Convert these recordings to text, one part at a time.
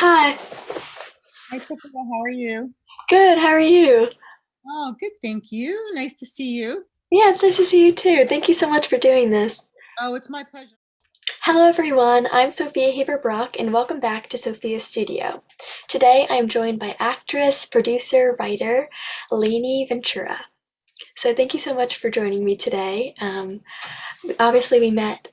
Hi. Hi, Sophia. How are you? Good. How are you? Oh, good. Thank you. Nice to see you. Yeah, it's nice to see you too. Thank you so much for doing this. Oh, it's my pleasure. Hello, everyone. I'm Sophia Haber Brock, and welcome back to Sophia's Studio. Today, I am joined by actress, producer, writer Lainie Ventura. So, thank you so much for joining me today. Obviously, we met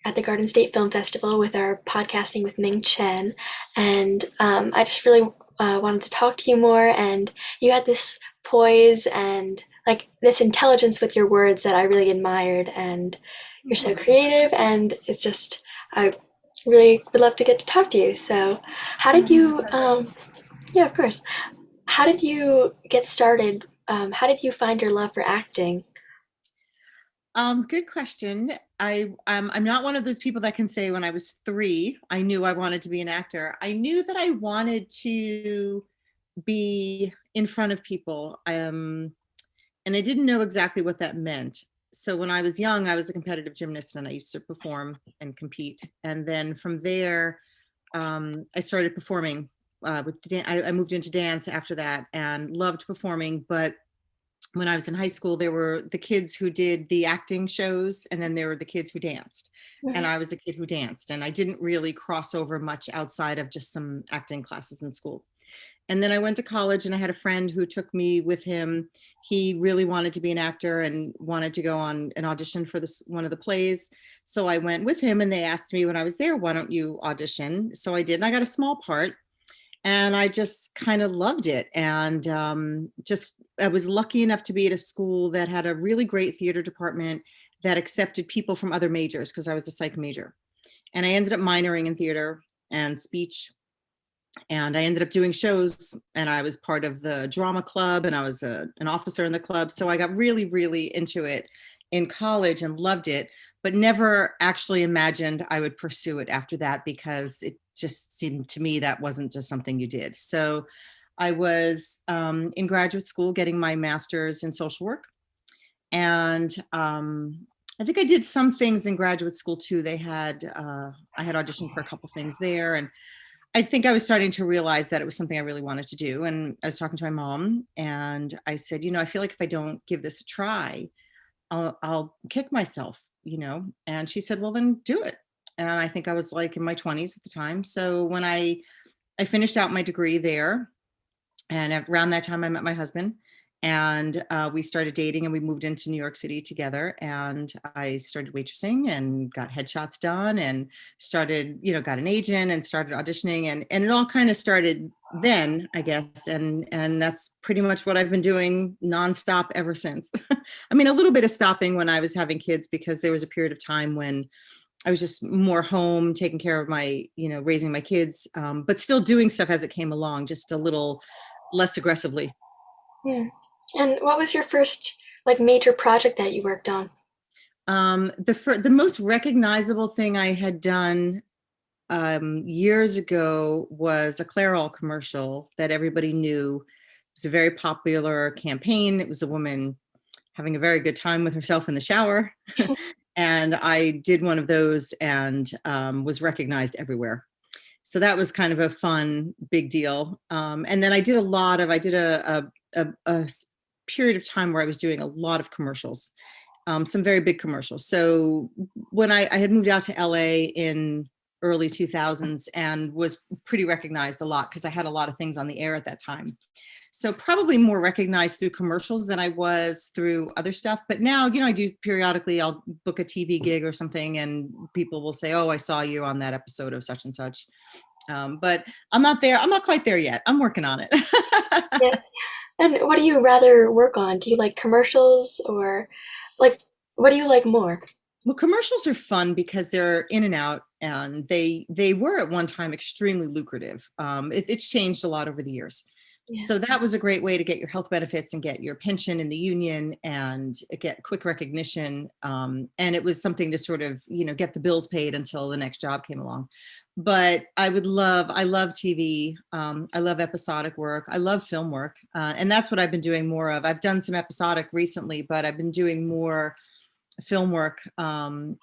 at the Garden State Film Festival with our podcasting with Ming Chen, and I just really wanted to talk to you more. And you had this poise and like this intelligence with your words that I really admired. And you're so creative, and it's just I really would love to get to talk to you. So, how did you? Yeah, of course. How did you get started? How did you find your love for acting? Good question. I'm not one of those people that can say when I was 3, I knew I wanted to be an actor. I knew that I wanted to be in front of people. And I didn't know exactly what that meant. So when I was young, I was a competitive gymnast and I used to perform and compete. And then from there, I started performing I moved into dance after that and loved performing. But when I was in high school, there were the kids who did the acting shows, and then there were the kids who danced. And Mhm. I was a kid who danced, and I didn't really cross over much outside of just some acting classes in school. And then I went to college and I had a friend who took me with him. He really wanted to be an actor and wanted to go on an audition for one of the plays. So I went with him and they asked me when I was there, why don't you audition? So I did, and I got a small part and I just kind of loved it. And just, I was lucky enough to be at a school that had a really great theater department that accepted people from other majors because I was a psych major. And I ended up minoring in theater and speech, and I ended up doing shows, and I was part of the drama club, and I was an officer in the club. So I got really, really into it in college and loved it, but never actually imagined I would pursue it after that because it just seemed to me that wasn't just something you did. So I was in graduate school getting my master's in social work. And I think I did some things in graduate school too. I had auditioned for a couple things there, and I think I was starting to realize that it was something I really wanted to do. And I was talking to my mom and I said, I feel like if I don't give this a try, I'll kick myself. And she said, well, then do it. And I think I was like in my 20s at the time. So when I finished out my degree there, and around that time I met my husband, and we started dating and we moved into New York City together, and I started waitressing and got headshots done and started, got an agent and started auditioning, and it all kind of started then, I guess. And that's pretty much what I've been doing nonstop ever since. I mean, a little bit of stopping when I was having kids, because there was a period of time when I was just more home taking care of raising my kids, but still doing stuff as it came along, just a little less aggressively. Yeah. And what was your first like major project that you worked on? The most recognizable thing I had done years ago was a Clairol commercial that everybody knew. It was a very popular campaign. It was a woman having a very good time with herself in the shower. And I did one of those and was recognized everywhere. So that was kind of a fun, big deal. And then I did a period of time where I was doing a lot of commercials, some very big commercials. So when I had moved out to LA in early 2000s and was pretty recognized a lot because I had a lot of things on the air at that time. So probably more recognized through commercials than I was through other stuff. But now, I do periodically, I'll book a TV gig or something and people will say, oh, I saw you on that episode of such and such. But I'm not there. I'm not quite there yet. I'm working on it. Yeah. And what do you rather work on? Do you like commercials or like what do you like more? Well, commercials are fun because they're in and out, and they were at one time extremely lucrative. It's changed a lot over the years. Yeah. So that was a great way to get your health benefits and get your pension in the union and get quick recognition. And it was something to sort of, get the bills paid until the next job came along. But I love TV. I love episodic work. I love film work. And that's what I've been doing more of. I've done some episodic recently, but I've been doing more film work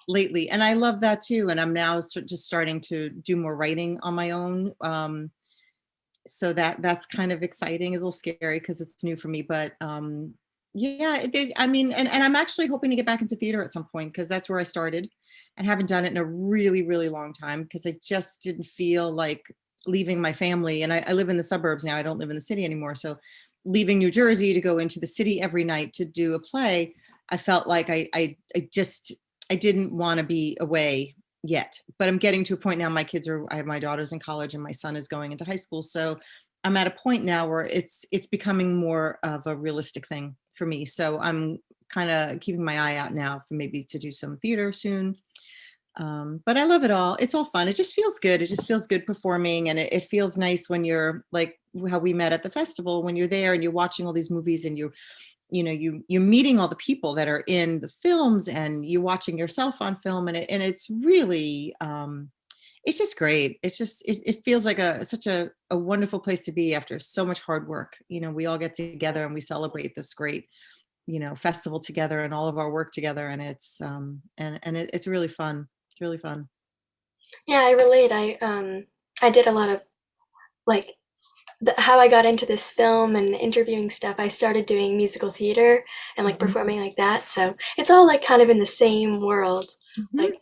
lately, and I love that too. And I'm now just starting to do more writing on my own. So that's kind of exciting. It's a little scary because it's new for me, but yeah, I mean, and I'm actually hoping to get back into theater at some point because that's where I started, and haven't done it in a really, really long time because I just didn't feel like leaving my family. And I live in the suburbs now. I don't live in the city anymore. So leaving New Jersey to go into the city every night to do a play, I felt like I didn't want to be away yet, but I'm getting to a point now. I have my daughters in college and my son is going into high school. So I'm at a point now where it's becoming more of a realistic thing for me. So I'm kind of keeping my eye out now for maybe to do some theater soon. But I love it all. It's all fun. It just feels good. It just feels good performing. And it feels nice when you're like how we met at the festival, when you're there and you're watching all these movies and you're meeting all the people that are in the films and you're watching yourself on film, and it's really it's just great. It feels like such a wonderful place to be after so much hard work. We all get together and we celebrate this great festival together and all of our work together, and it's really fun. It's really fun. Yeah, I relate. I did a lot of like how I got into this film and interviewing stuff. I started doing musical theater and like Mhm. performing like that. So it's all like kind of in the same world. Mhm. Like,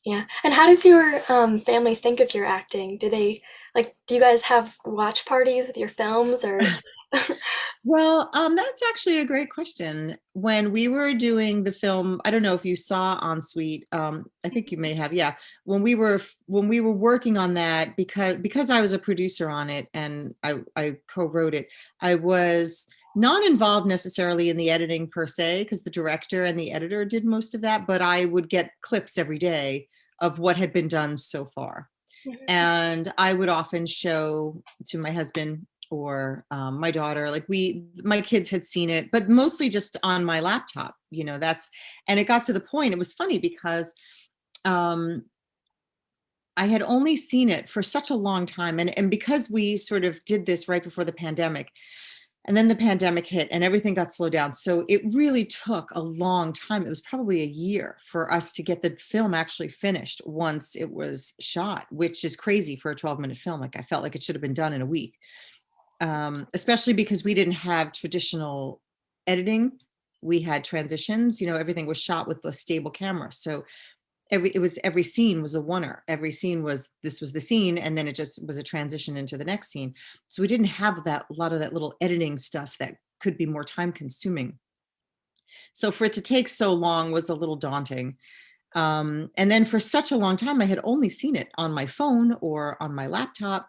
yeah. And how does your family think of your acting? Do you guys have watch parties with your films or? Well, that's actually a great question. When we were doing the film, I don't know if you saw Ensuite. I think you may have. Yeah, when we were working on that, because I was a producer on it and I co-wrote it, I was not involved necessarily in the editing per se because the director and the editor did most of that, but I would get clips every day of what had been done so far. And I would often show to my husband or my daughter, like my kids had seen it, but mostly just on my laptop. And it got to the point. It was funny because um, I had only seen it for such a long time, and because we sort of did this right before the pandemic, and then the pandemic hit and everything got slowed down. So it really took a long time. It was probably a year for us to get the film actually finished once it was shot, which is crazy for a 12-minute film. Like I felt like it should have been done in a week, especially because we didn't have traditional editing. We had transitions, everything was shot with a stable camera. So every scene was a oneer. Every scene this was the scene, and then it just was a transition into the next scene. So we didn't have a lot of that little editing stuff that could be more time consuming. So for it to take so long was a little daunting. And then for such a long time, I had only seen it on my phone or on my laptop.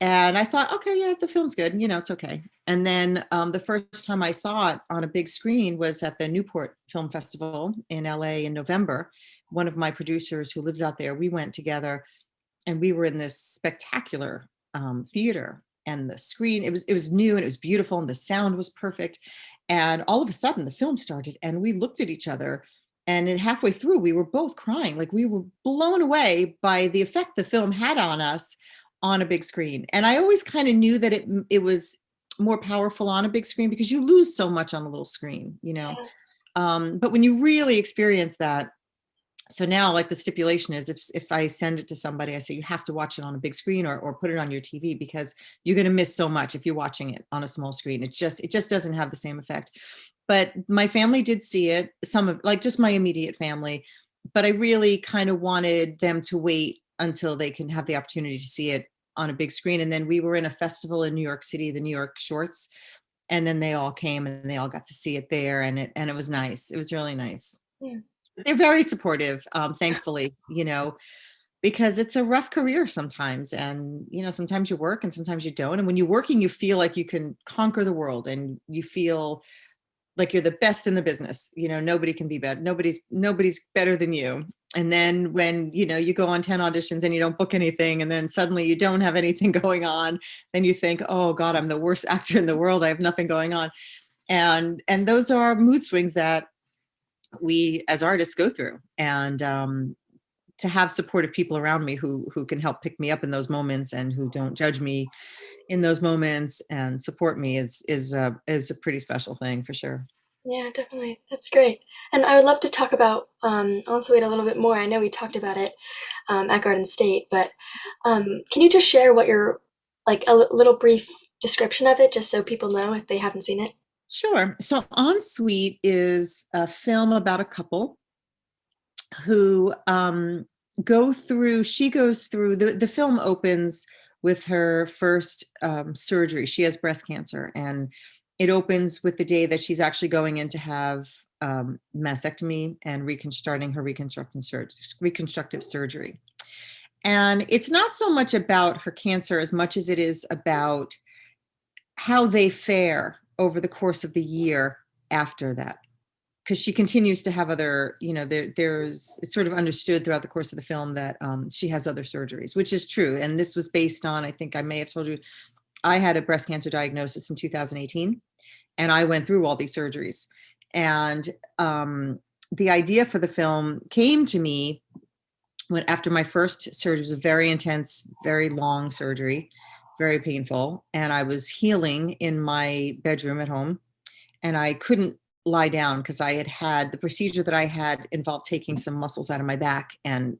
And I thought, okay, yeah, the film's good. It's okay. And then the first time I saw it on a big screen was at the Newport Film Festival in LA in November. One of my producers who lives out there, we went together and we were in this spectacular theater. And the screen, it was new and it was beautiful and the sound was perfect. And all of a sudden the film started and we looked at each other, and halfway through we were both crying. Like we were blown away by the effect the film had on us on a big screen. And I always kind of knew that it was more powerful on a big screen because you lose so much on a little screen. But when you really experience that, so now like the stipulation is if I send it to somebody, I say you have to watch it on a big screen or put it on your TV because you're going to miss so much if you're watching it on a small screen. It just doesn't have the same effect. But my family did see it, some of like just my immediate family, but I really kind of wanted them to wait until they can have the opportunity to see it on a big screen. And then we were in a festival in New York City, the New York Shorts, and then they all came and they all got to see it there, and it was nice. It was really nice. Yeah. They're very supportive, thankfully, because it's a rough career sometimes. And, sometimes you work and sometimes you don't. And when you're working, you feel like you can conquer the world and you feel like you're the best in the business. Nobody can be better. Nobody's better than you. And then when, you go on 10 auditions and you don't book anything, and then suddenly you don't have anything going on, then you think, oh God, I'm the worst actor in the world. I have nothing going on. And those are mood swings that we as artists go through. And to have supportive people around me who can help pick me up in those moments and who don't judge me in those moments and support me is a pretty special thing for sure. Yeah, definitely. That's great. And I would love to talk about Ensuite a little bit more. I know we talked about it at Garden State, but can you just share what your like a little brief description of it, just so people know if they haven't seen it? Sure. So Ensuite is a film about a couple who she goes through, the film opens with her first surgery. She has breast cancer, and it opens with the day that she's actually going in to have mastectomy and starting her reconstructive surgery. And it's not so much about her cancer as much as it is about how they fare over the course of the year after that, because she continues to have other, there's, it's sort of understood throughout the course of the film that she has other surgeries, which is true. And this was based on, I think I may have told you, I had a breast cancer diagnosis in 2018, and I went through all these surgeries. And the idea for the film came to me when, after my first surgery, it was a very intense, very long surgery, very painful. And I was healing in my bedroom at home, and I couldn't lie down because I had the procedure that I had involved taking some muscles out of my back and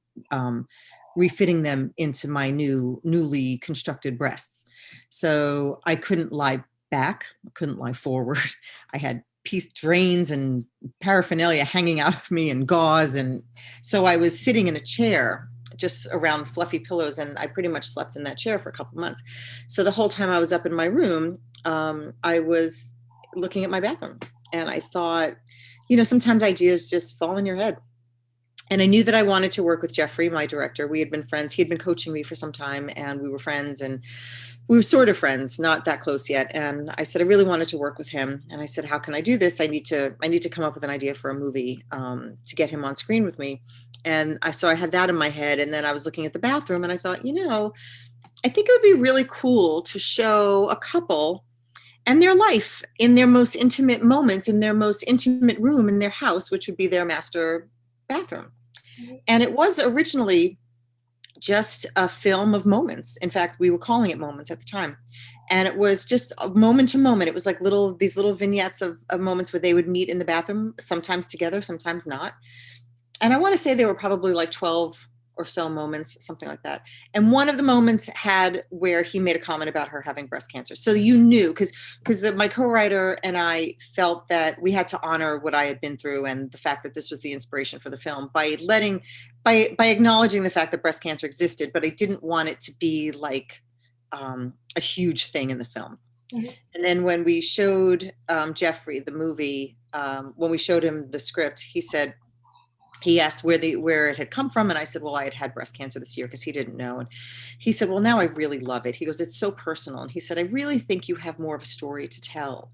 refitting them into my newly constructed breasts. So I couldn't lie back, couldn't lie forward. I had piece drains and paraphernalia hanging out of me and gauze. And so I was sitting in a chair just around fluffy pillows, and I pretty much slept in that chair for a couple of months. So the whole time I was up in my room, I was looking at my bathroom, and I thought, sometimes ideas just fall in your head. And I knew that I wanted to work with Jeffrey, my director. We had been friends. He had been coaching me for some time, and we were friends, and we were sort of friends, not that close yet. And I said, I really wanted to work with him. And I said, how can I do this? I need to come up with an idea for a movie to get him on screen with me. And so I had that in my head. And then I was looking at the bathroom, and I thought, I think it would be really cool to show a couple and their life in their most intimate moments, in their most intimate room in their house, which would be their master bathroom. Mm-hmm. And it was originally just a film of moments. In fact, we were calling it Moments at the time. And it was just moment to moment. It was like these little vignettes of moments where they would meet in the bathroom, sometimes together, sometimes not. And I want to say they were probably like 12 or so moments, something like that. And one of the moments had where he made a comment about her having breast cancer. So you knew, because my co-writer and I felt that we had to honor what I had been through and the fact that this was the inspiration for the film by acknowledging the fact that breast cancer existed, but I didn't want it to be like a huge thing in the film. Mm-hmm. And then when we showed Jeffrey the movie, when we showed him the script, he asked where it had come from. And I said, well, I had breast cancer this year, because he didn't know. And he said, well, now I really love it. He goes, it's so personal. And he said, I really think you have more of a story to tell.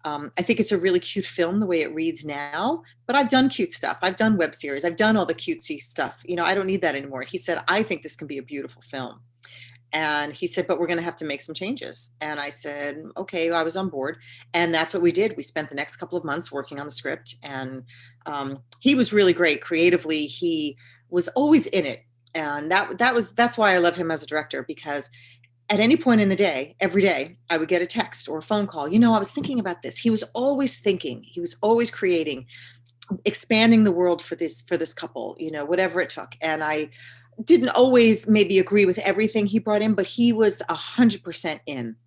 I think it's a really cute film the way it reads now, but I've done cute stuff. I've done web series. I've done all the cutesy stuff. I don't need that anymore. He said, I think this can be a beautiful film. And he said, but we're going to have to make some changes. And I said, okay, I was on board. And that's what we did. We spent the next couple of months working on the script. And he was really great. Creatively, he was always in it. And that's why I love him as a director, because at any point in the day, every day, I would get a text or a phone call. I was thinking about this. He was always thinking. He was always creating, expanding the world for this couple, whatever it took. And I didn't always maybe agree with everything he brought in, but he was 100% in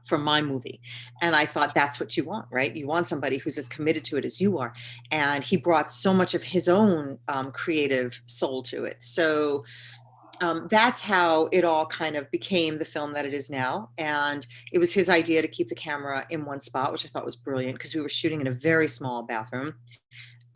for my movie. And I thought, that's what you want, right? You want somebody who's as committed to it as you are. And he brought so much of his own creative soul to it. So that's how it all kind of became the film that it is now. And it was his idea to keep the camera in one spot, which I thought was brilliant, because we were shooting in a very small bathroom.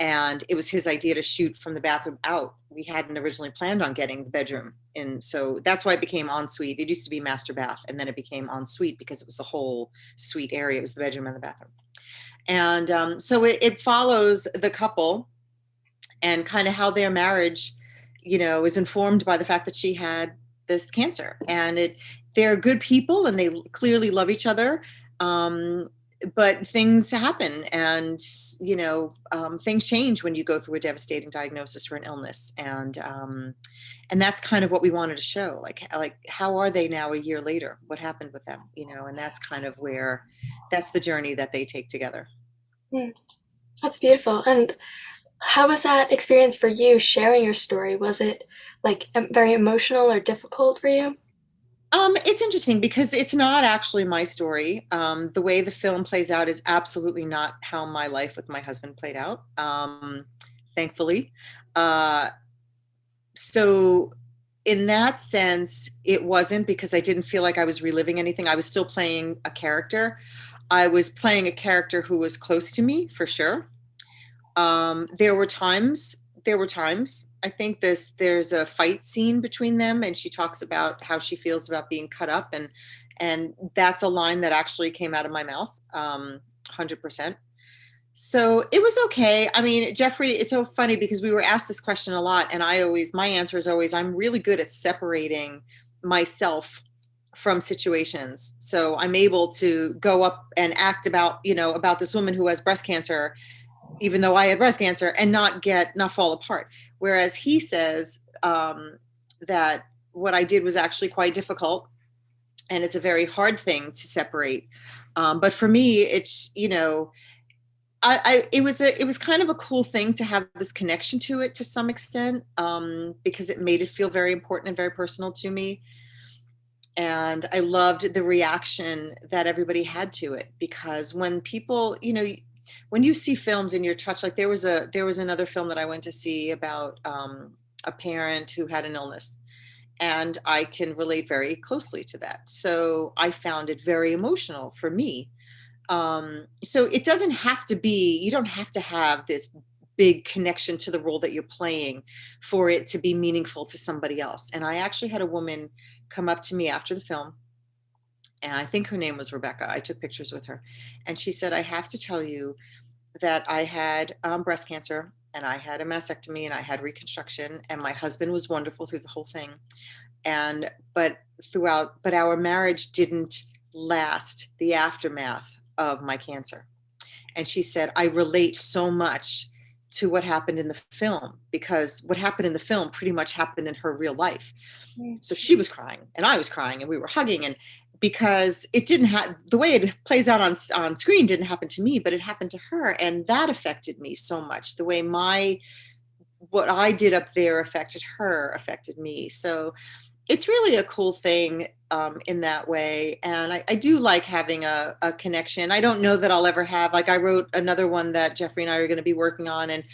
And it was his idea to shoot from the bathroom out. We hadn't originally planned on getting the bedroom in. So that's why it became Ensuite. It used to be master bath, and then it became Ensuite because it was the whole suite area. It was the bedroom and the bathroom. And so it follows the couple and kind of how their marriage, is informed by the fact that she had this cancer. And they're good people, and they clearly love each other. But things happen, and things change when you go through a devastating diagnosis or an illness, and that's kind of what we wanted to show. Like how are they now a year later? What happened with them? And that's kind of that's the journey that they take together. Mm, that's beautiful. And how was that experience for you sharing your story? Was it like very emotional or difficult for you? It's interesting because it's not actually my story. The way the film plays out is absolutely not how my life with my husband played out, thankfully. Uh, so, in that sense, it wasn't because I didn't feel like I was reliving anything. I was still playing a character. I was playing a character who was close to me for sure. There were times, I think there's a fight scene between them, and she talks about how she feels about being cut up, and that's a line that actually came out of my mouth, 100%. So it was okay. I mean, Jeffrey, it's so funny because we were asked this question a lot, and my answer is always, I'm really good at separating myself from situations. So I'm able to go up and act about, about this woman who has breast cancer, even though I had breast cancer, and not fall apart. Whereas he says that what I did was actually quite difficult, and it's a very hard thing to separate. But for me, it's it was kind of a cool thing to have this connection to it to some extent, because it made it feel very important and very personal to me. And I loved the reaction that everybody had to it, because when people, when you see films and you're touched, like there was another film that I went to see about a parent who had an illness, and I can relate very closely to that. So I found it very emotional for me. So it doesn't have to be, you don't have to have this big connection to the role that you're playing for it to be meaningful to somebody else. And I actually had a woman come up to me after the film, and I think her name was Rebecca. I took pictures with her, and she said, I have to tell you that I had breast cancer, and I had a mastectomy, and I had reconstruction, and my husband was wonderful through the whole thing. And but our marriage didn't last the aftermath of my cancer. And she said, I relate so much to what happened in the film, because what happened in the film pretty much happened in her real life. Mm, So she was crying and I was crying and we were hugging, and because it didn't have the way it plays out on screen didn't happen to me, but it happened to her, and that affected me so much. The way what I did up there affected her, affected me. So it's really a cool thing, in that way. And I do like having a connection. I don't know that I'll ever have, like, I wrote another one that Jeffrey and I are going to be working on, and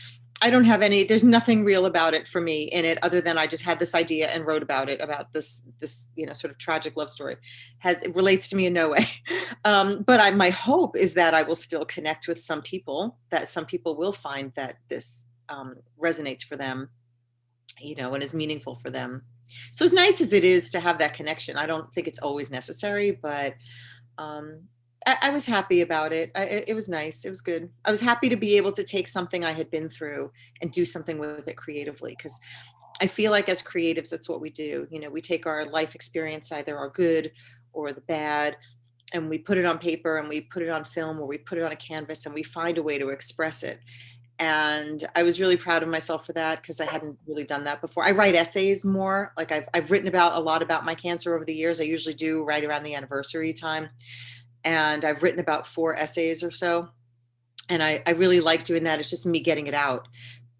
I don't have there's nothing real about it for me in it, other than I just had this idea and wrote about it, about this, sort of tragic love story. It relates to me in no way. But my hope is that I will still connect with some people, that some people will find that this resonates for them, and is meaningful for them. So as nice as it is to have that connection, I don't think it's always necessary, but um, I was happy about it. It was nice. It was good. I was happy to be able to take something I had been through and do something with it creatively, because I feel like as creatives, that's what we do. We take our life experience, either our good or the bad, and we put it on paper, and we put it on film, or we put it on a canvas, and we find a way to express it. And I was really proud of myself for that, because I hadn't really done that before. I write essays more. Like, I've written about a lot about my cancer over the years. I usually do right around the anniversary time. And I've written about 4 essays or so. And I really like doing that. It's just me getting it out.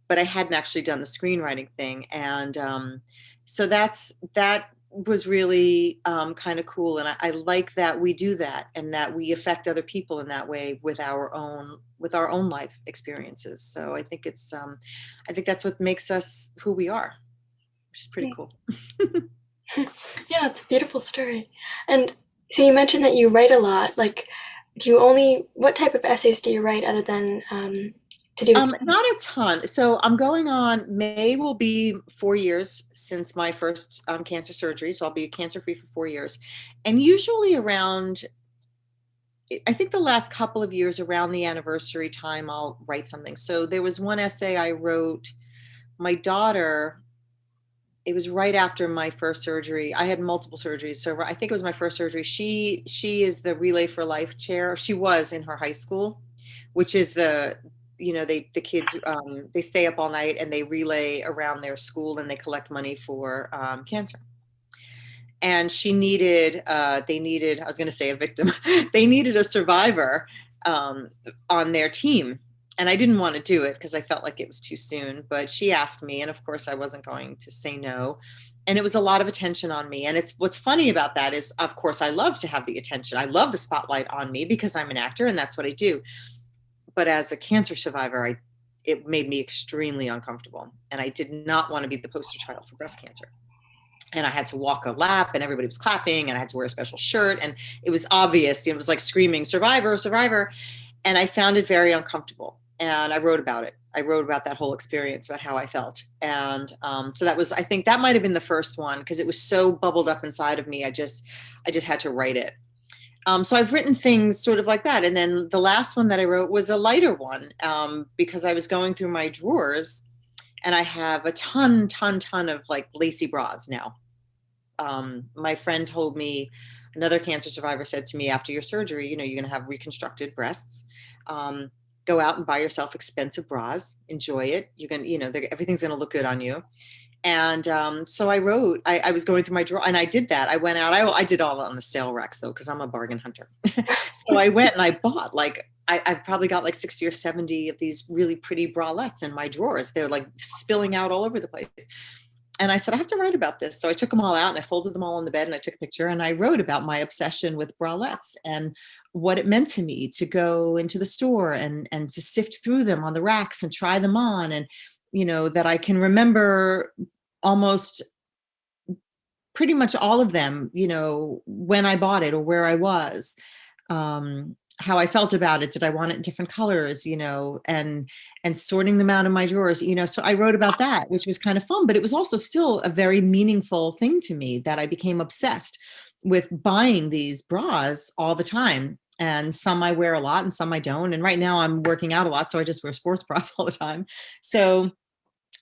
But I hadn't actually done the screenwriting thing. And so that was really kind of cool. And I like that we do that, and that we affect other people in that way with our own life experiences. So I think that's what makes us who we are, which is pretty mm. cool. Yeah, it's a beautiful story. And so you mentioned that you write a lot. Like, what type of essays do you write other than to do with? Not a ton. So May will be 4 years since my first cancer surgery. So I'll be cancer free for 4 years. And usually around, I think the last couple of years around the anniversary time, I'll write something. So there was one essay I wrote. My daughter, it was right after my first surgery. I had multiple surgeries. So I think it was my first surgery. She is the Relay for Life chair. She was in her high school, which is the kids, they stay up all night and they relay around their school, and they collect money for cancer. And they needed, I was going to say a victim, they needed a survivor. um, on their team. And I didn't want to do it because I felt like it was too soon, but she asked me, and of course I wasn't going to say no. And it was a lot of attention on me. And it's what's funny about that is, of course, I love to have the attention. I love the spotlight on me because I'm an actor and that's what I do. But as a cancer survivor, it made me extremely uncomfortable. And I did not want to be the poster child for breast cancer. And I had to walk a lap and everybody was clapping and I had to wear a special shirt. And it was obvious, it was like screaming, survivor, survivor. And I found it very uncomfortable. And I wrote about it. I wrote about that whole experience, about how I felt. And so that was, I think that might've been the first one because it was so bubbled up inside of me. I just had to write it. So I've written things sort of like that. And then the last one that I wrote was a lighter one because I was going through my drawers and I have a ton of like lacy bras now. My friend told me, another cancer survivor said to me, after your surgery, you're going to have reconstructed breasts. Go out and buy yourself expensive bras, enjoy it. You're going to, everything's going to look good on you. And so I wrote, I was going through my drawer and I did that. I went out, I did all on the sale racks though, because I'm a bargain hunter. So I went and I bought I've probably got like 60 or 70 of these really pretty bralettes in my drawers. They're like spilling out all over the place. And I said, I have to write about this. So I took them all out and I folded them all on the bed and I took a picture and I wrote about my obsession with bralettes and what it meant to me to go into the store and to sift through them on the racks and try them on. And, that I can remember almost pretty much all of them, when I bought it or where I was, how I felt about it. Did I want it in different colors, and sorting them out in my drawers, so I wrote about that, which was kind of fun, but it was also still a very meaningful thing to me that I became obsessed with buying these bras all the time. And some I wear a lot and some I don't. And right now I'm working out a lot. So I just wear sports bras all the time. So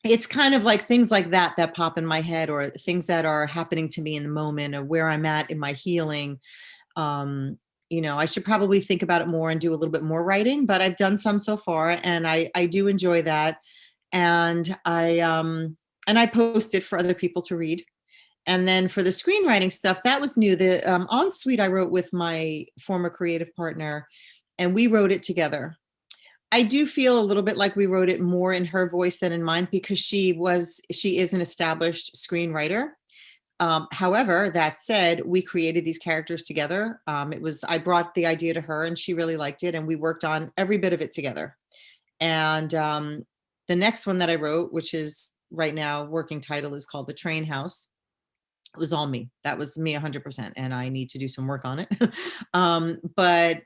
it's kind of like things like that pop in my head, or things that are happening to me in the moment, or where I'm at in my healing. I should probably think about it more and do a little bit more writing, but I've done some so far and I do enjoy that. And I post it for other people to read. And then for the screenwriting stuff, that was new. The Ensuite I wrote with my former creative partner and we wrote it together. I do feel a little bit like we wrote it more in her voice than in mine because she is an established screenwriter. However, that said, we created these characters together. I brought the idea to her and she really liked it and we worked on every bit of it together. And the next one that I wrote, which is right now working title, is called The Train House. It was all me. That was me 100%. And I need to do some work on it. But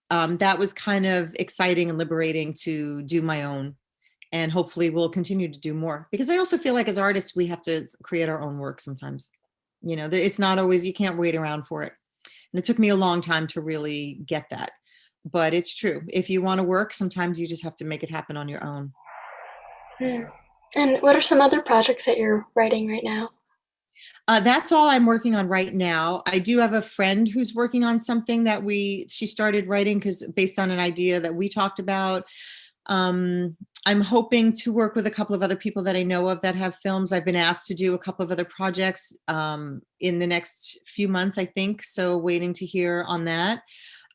that was kind of exciting and liberating to do my own. And hopefully we'll continue to do more because I also feel like as artists, we have to create our own work sometimes. It's not always, you can't wait around for it. And it took me a long time to really get that. But it's true. If you want to work, sometimes you just have to make it happen on your own. And what are some other projects that you're writing right now? That's all I'm working on right now. I do have a friend who's working on something that she started writing because based on an idea that we talked about. I'm hoping to work with a couple of other people that I know of that have films. I've been asked to do a couple of other projects in the next few months, I think. So waiting to hear on that.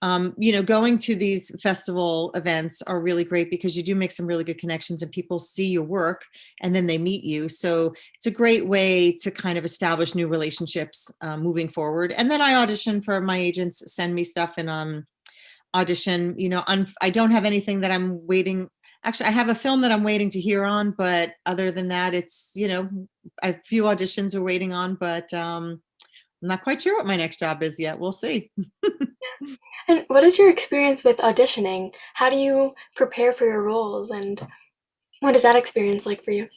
Going to these festival events are really great because you do make some really good connections and people see your work and then they meet you. So it's a great way to kind of establish new relationships moving forward. And then I audition for my agents, send me stuff and audition. I don't have anything that I'm waiting. Actually, I have a film that I'm waiting to hear on, but other than that, it's, a few auditions we're waiting on, but I'm not quite sure what my next job is yet. We'll see. And what is your experience with auditioning? How do you prepare for your roles and what is that experience like for you?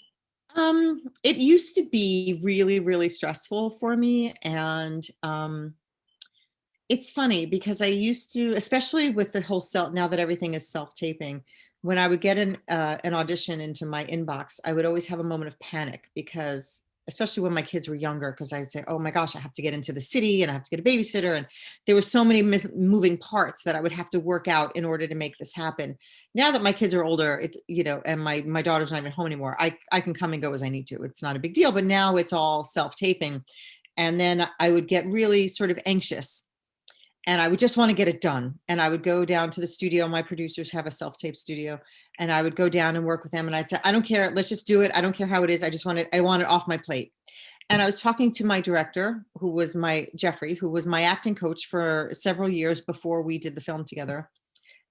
It used to be really, really stressful for me. And it's funny because I used to, especially with the whole now that everything is self-taping, when I would get an audition into my inbox, I would always have a moment of panic because, especially when my kids were younger, because I'd say, oh my gosh, I have to get into the city and I have to get a babysitter. And there were so many moving parts that I would have to work out in order to make this happen. Now that my kids are older, and my daughter's not even home anymore, I can come and go as I need to. It's not a big deal, but now it's all self-taping. And then I would get really sort of anxious. and I would just want to get it done. And I would go down to the studio. My producers have a self-tape studio, and I would go down and work with them. And I'd say, I don't care. Let's just do it. I don't care how it is. I want it off my plate. And I was talking to my director, Jeffrey, who was my acting coach for several years before we did the film together.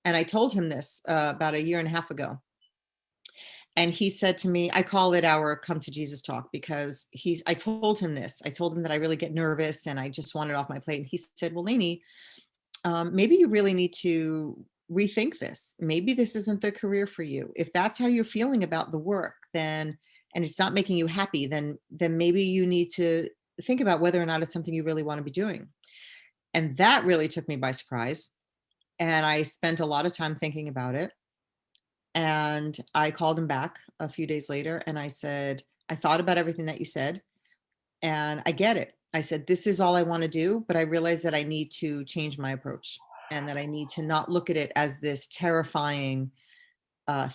And I told him this about a year and a half ago. And he said to me, I call it our come to Jesus talk, because I told him this. I told him that I really get nervous and I just want it off my plate. And he said, well, Lainie, maybe you really need to rethink this. Maybe this isn't the career for you. If that's how you're feeling about the work, then, and it's not making you happy, then maybe you need to think about whether or not it's something you really want to be doing. And that really took me by surprise. And I spent a lot of time thinking about it. And I called him back a few days later and I said, I thought about everything that you said and I get it. I said, this is all I want to do, but I realize that I need to change my approach and that I need to not look at it as this terrifying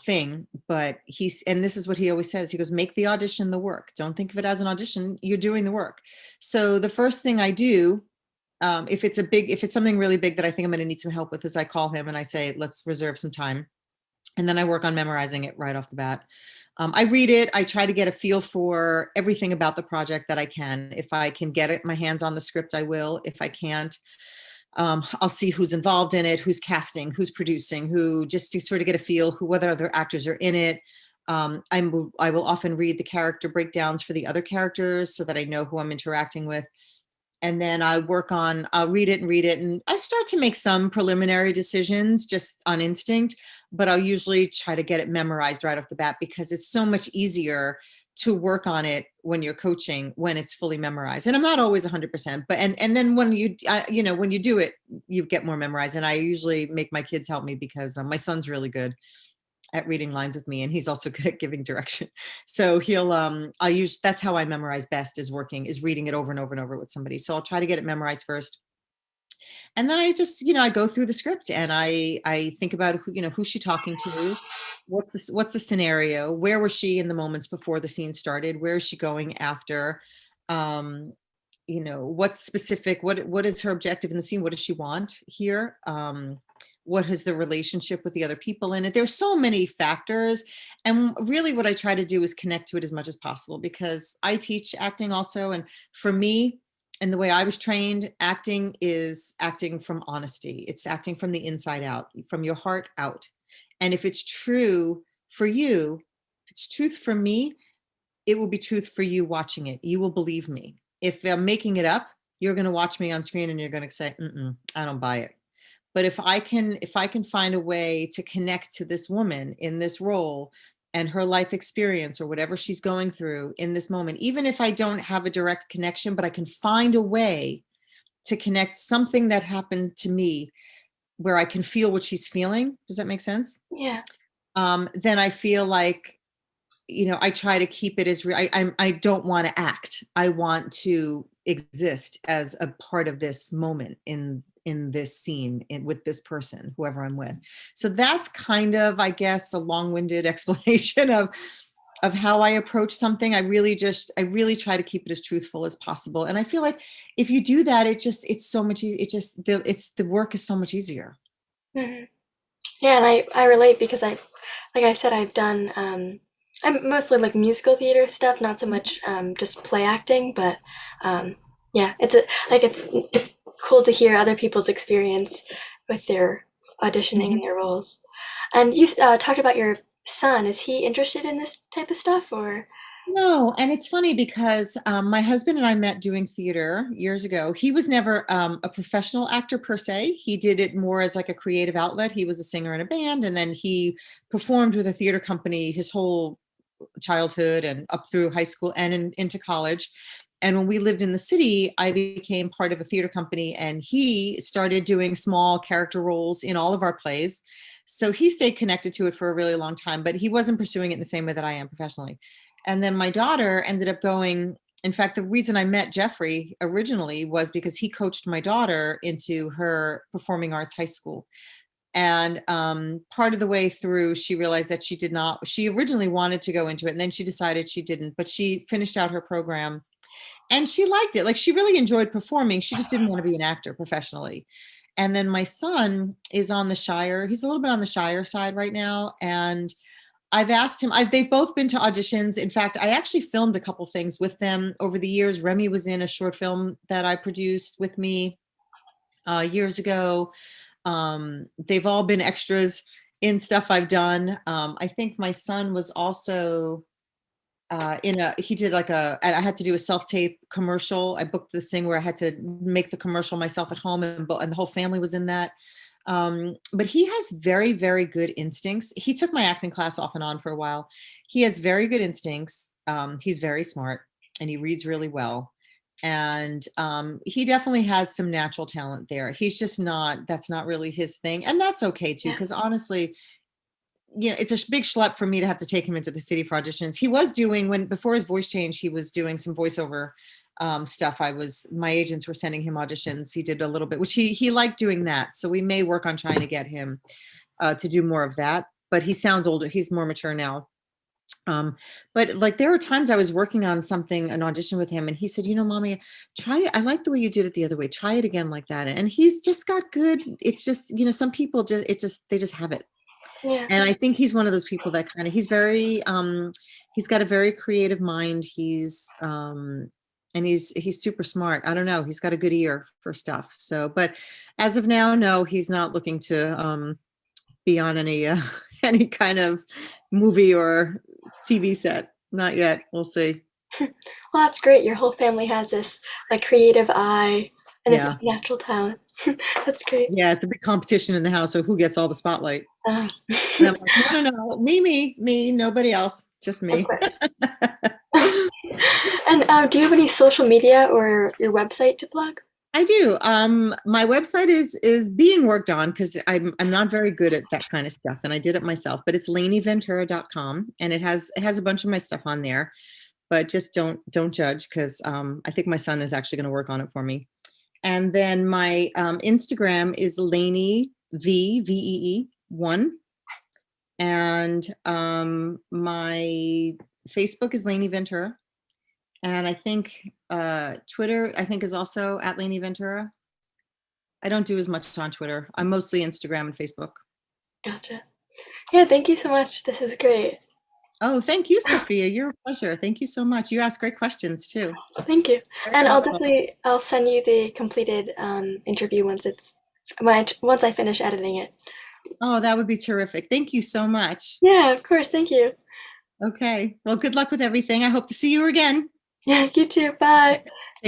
thing. But and this is what he always says. He goes, make the audition the work. Don't think of it as an audition. You're doing the work. So the first thing I do, if it's something really big that I think I'm going to need some help with, is I call him and I say, let's reserve some time. And then I work on memorizing it right off the bat. I read it. I try to get a feel for everything about the project that I can. If I can get my hands on the script, I will. If I can't, I'll see who's involved in it, who's casting, who's producing, just to sort of get a feel whether other actors are in it. I will often read the character breakdowns for the other characters so that I know who I'm interacting with. And then I'll read it, and I start to make some preliminary decisions just on instinct, but I'll usually try to get it memorized right off the bat, because it's so much easier to work on it when you're coaching, when it's fully memorized. And I'm not always 100%, but, and then when when you do it, you get more memorized. And I usually make my kids help me, because my son's really good at reading lines with me, and he's also good at giving direction. So that's how I memorize best, is reading it over and over and over with somebody. So I'll try to get it memorized first. And then I just, I go through the script and I think about who's she talking to? What's the scenario? Where was she in the moments before the scene started? Where is she going after? What's specific? What is her objective in the scene? What does she want here? What is the relationship with the other people in it? There's so many factors. And really what I try to do is connect to it as much as possible, because I teach acting also. And for me, and the way I was trained, acting is acting from honesty. It's acting from the inside out, from your heart out. And if it's true for you, if it's truth for me, it will be truth for you watching it. You will believe me. If I'm making it up, you're going to watch me on screen and you're going to say, I don't buy it. But if I can find a way to connect to this woman in this role and her life experience or whatever she's going through in this moment, even if I don't have a direct connection, but I can find a way to connect something that happened to me where I can feel what she's feeling. Does that make sense? Yeah. Then I feel like, I try to keep it as real. I don't want to act. I want to exist as a part of this moment in this scene with this person, whoever I'm with. So that's kind of, I guess, a long-winded explanation of how I approach something. I really try to keep it as truthful as possible. And I feel like if you do that, it's so much, the work is so much easier. Mm-hmm. Yeah, and I relate, because like I said, I've done, I'm mostly like musical theater stuff, not so much just play acting, but yeah, it's cool to hear other people's experience with their auditioning and their roles. And you talked about your son. Is he interested in this type of stuff, or? No, and it's funny because my husband and I met doing theater years ago. He was never a professional actor per se. He did it more as like a creative outlet. He was a singer in a band, and then he performed with a theater company his whole childhood and up through high school and into college. And when we lived in the city, I became part of a theater company, and he started doing small character roles in all of our plays. So he stayed connected to it for a really long time, but he wasn't pursuing it in the same way that I am professionally. And then my daughter ended up going. In fact, the reason I met Jeffrey originally was because he coached my daughter into her performing arts high school. And part of the way through, she realized that she originally wanted to go into it, and then she decided she didn't, but she finished out her program and she liked it. Like, she really enjoyed performing. She just didn't want to be an actor professionally. And then my son is on the Shire. He's a little bit on the Shire side right now. And I've asked him, they've both been to auditions. In fact, I actually filmed a couple things with them over the years. Remy was in a short film that I produced with me years ago. They've all been extras in stuff I've done. I think my son was also he did I had to do a self-tape commercial. I booked this thing where I had to make the commercial myself at home, and the whole family was in that. But he has very, very good instincts. He took my acting class off and on for a while. He has very good instincts. He's very smart and he reads really well. And he definitely has some natural talent there. He's just that's not really his thing. And that's okay too, Yeah. because honestly, it's a big schlep for me to have to take him into the city for auditions. He was doing before his voice changed, he was doing some voiceover stuff. My agents were sending him auditions. He did a little bit, which he liked doing that. So we may work on trying to get him to do more of that, but he sounds older. He's more mature now. But like there were times I was working on an audition with him, and he said, Mommy, try it. I like the way you did it the other way. Try it again like that. And he's just got good. It's just, some people they just have it. Yeah. And I think he's one of those people that he's very, he's got a very creative mind. And he's super smart. I don't know. He's got a good ear for stuff. So, but as of now, no, he's not looking to be on any kind of movie or TV set. Not yet. We'll see. Well, that's great. Your whole family has this like creative eye and this Yeah. natural talent. That's great. Yeah. It's a big competition in the house. So who gets all the spotlight? Uh, And I'm like, no, me, nobody else, just of me. course. And do you have any social media or your website to plug? I do. My website is being worked on because I'm not very good at that kind of stuff, and I did it myself. But it's LainieVentura.com, and it has a bunch of my stuff on there. But just don't judge, because I think my son is actually going to work on it for me. And then my Instagram is Lainie VEE1, and my Facebook is Lainie Ventura. And I think Twitter, I think, is also at Lainie Ventura. I don't do as much on Twitter. I'm mostly Instagram and Facebook. Gotcha. Yeah, thank you so much. This is great. Oh, thank you, Sophia. You're a pleasure. Thank you so much. You ask great questions too. Thank you. Very And thoughtful. I'll send you the completed interview once I finish editing it. Oh, that would be terrific. Thank you so much. Yeah, of course. Thank you. Okay. Well, good luck with everything. I hope to see you again. Yeah, you too. Bye.